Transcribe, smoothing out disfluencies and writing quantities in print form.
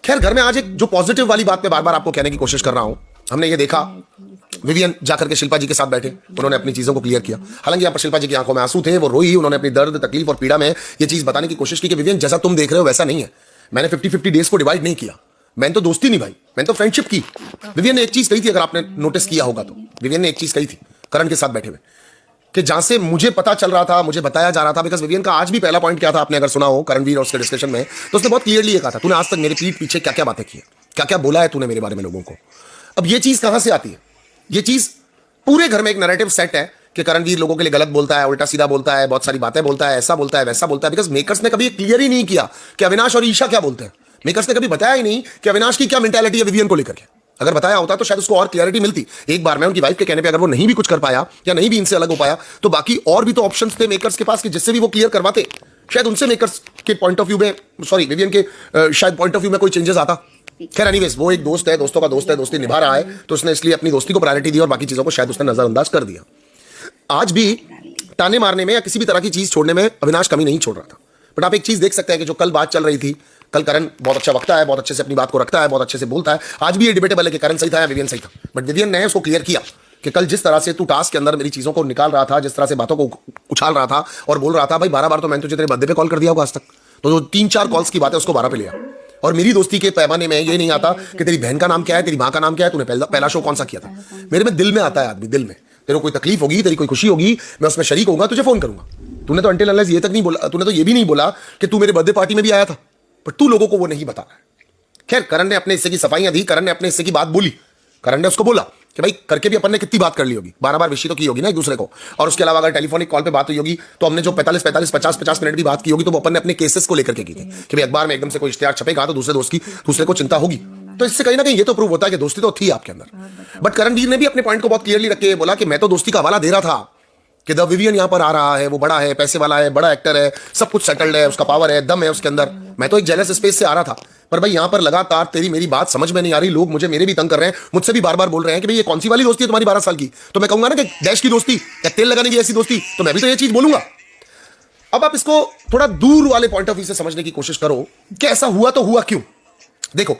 खैर, घर में आज एक जो पॉजिटिव वाली बात मैं बार बार आपको कहने की कोशिश कर रहा हूं, हमने ये देखा विवियन जाकर के शिल्पा जी के साथ बैठे, उन्होंने अपनी चीजों को क्लियर किया। हालांकि यहाँ पर शिल्पा जी की आंखों में आंसू थे, वो रोई, उन्होंने अपनी दर्द, तकलीफ और पीड़ा में ये चीज बताने की कोशिश की कि विवियन जैसा तुम देख रहे हो वैसा नहीं है, मैंने 50-50 डेज को डिवाइड नहीं किया, मैंने तो दोस्ती निभाई, मैंने तो फ्रेंडशिप की। विवियन ने एक चीज कही थी, अगर आपने नोटिस किया होगा तो विवियन ने एक चीज कही थी करण के साथ बैठे हुए, कि जहां से मुझे पता चल रहा था, मुझे बताया जा रहा था, बिकॉज विवियन का आज भी पहला पॉइंट क्या था, आपने अगर सुना हो करणवीर और उसके डिस्कशन में, तो उसने बहुत क्लियरली ये कहा था, तूने आज तक मेरे पीठ पीछे क्या क्या बातें की है, क्या क्या बोला है तूने मेरे बारे में लोगों को। अब ये चीज कहां से आती है? ये चीज पूरे घर में एक नैरेटिव सेट है कि करणवीर लोगों के लिए गलत बोलता है, उल्टा सीधा बोलता है, बहुत सारी बातें बोलता है, ऐसा बोलता है, वैसा बोलता है, बिकॉज मेकर्स ने कभी क्लियर ही नहीं किया कि अविनाश और ईशा क्या बोलते हैं। मेकर्स ने कभी बताया ही नहीं कि अविनाश की क्या मेंटालिटी है विवियन को लेकर के। अगर बताया होता तो शायद उसको और क्लैरिटी मिलती। एक बार में उनकी वाइफ के कहने पे अगर वो नहीं भी कुछ कर पाया या नहीं भी इनसे अलग हो पाया, तो बाकी और भी तो ऑप्शंस थे मेकर्स के पास कि जिससे भी वो क्लियर करवाते, शायद उनसे मेकर्स के पॉइंट ऑफ व्यू में, सॉरी विवियन के शायद पॉइंट ऑफ व्यू में कोई चेंजेस आता। खैर एनीवेज, वो एक दोस्त है, दोस्तों का दोस्त है, दोस्ती निभा रहा है, तो उसने इसलिए अपनी दोस्ती को प्रायोरिटी दी और बाकी चीजों को शायद उसने नजरअंदाज कर दिया। आज भी ताने मारने में या किसी भी तरह की चीज छोड़ने में अविनाश कमी नहीं छोड़ रहा था। बट आप एक चीज देख सकते हैं कि जो कल बात चल रही थी, कल करण बहुत अच्छा वक्ता है, बहुत अच्छे से अपनी बात को रखता है, बहुत अच्छे से बोलता है। आज भी ये डिबेटेबल है कि करण सही था या विवियन सही था, बट विवियन ने उसको क्लियर किया कि कल जिस तरह से तू टास्क के अंदर मेरी चीजों को निकाल रहा था, जिस तरह से बातों को उछाल रहा था और बोल रहा था, भाई 12 बार तो मैंने तुझे तेरे बर्थडे पे कॉल कर दिया होगा आज तक, तो जो 3-4 कॉल्स की बात है उसको 12 पे लिया। और मेरी दोस्ती के पैमाने में ये नहीं आता कि तेरी बहन का नाम क्या है, तेरी माँ का नाम क्या है, तूने पहला शो कौन सा किया था। मेरे में दिल में आता है आदमी, दिल में। तेरे को कोई तकलीफ होगी, तेरी कोई खुशी होगी, मैं उसमें शरीक होऊंगा, तुझे फोन करूंगा। तूने तो अनटिल अनलेस ये तक नहीं बोला, तूने तो ये भी नहीं बोला कि तू मेरे बर्थडे पार्टी में भी आया था, पर तू लोगों को वो नहीं बता रहा है। खैर, करण ने अपने हिस्से की सफाइयां दी, करण ने अपने हिस्से की बात बोली, करण ने उसको बोला कि भाई करके भी अपन ने कितनी बात कर ली होगी, 12 बार विषय तो की होगी ना एक दूसरे को। और उसके अलावा अगर टेलीफोनिक कॉल पे बात हुई होगी तो हमने जो 45-45, 50-50 मिनट भी बात की होगी, तो वो अपन ने अपने केसेस को लेकर के की थी कि भाई अखबार में एकदम से कोई इश्तेहार छपेगा तो दूसरे दोस्त की दूसरे को चिंता होगी। तो इससे कहीं ना कहीं ये तो प्रूव होता है कि दोस्ती तो थी आपके अंदर। बट करणवीर ने भी अपने पॉइंट को बहुत क्लियरली रख के बोला कि मैं तो दोस्ती का हवाला दे रहा था कि द विवियन यहां पर आ रहा है, वो बड़ा है, पैसे वाला है, बड़ा एक्टर है, सब कुछ सेटल्ड है, उसका पावर है, दम है उसके अंदर। मैं तो एक जेलस स्पेस से आ रहा था, पर भाई यहां पर लगातार तेरी मेरी बात समझ में नहीं आ रही, लोग मुझे मेरे भी तंग कर रहे हैं, मुझसे भी बार बार बोल रहे हैं कि भाई ये कौन सी वाली दोस्ती है तुम्हारी 12 साल की। तो मैं कहूंगा ना कि डैश की दोस्ती या तेल लगाने की ऐसी दोस्ती, तो मैं भी तो ये चीज बोलूंगा। अब आप इसको थोड़ा दूर वाले पॉइंट ऑफ व्यू से समझने की कोशिश करो कि ऐसा हुआ तो हुआ क्यों। देखो,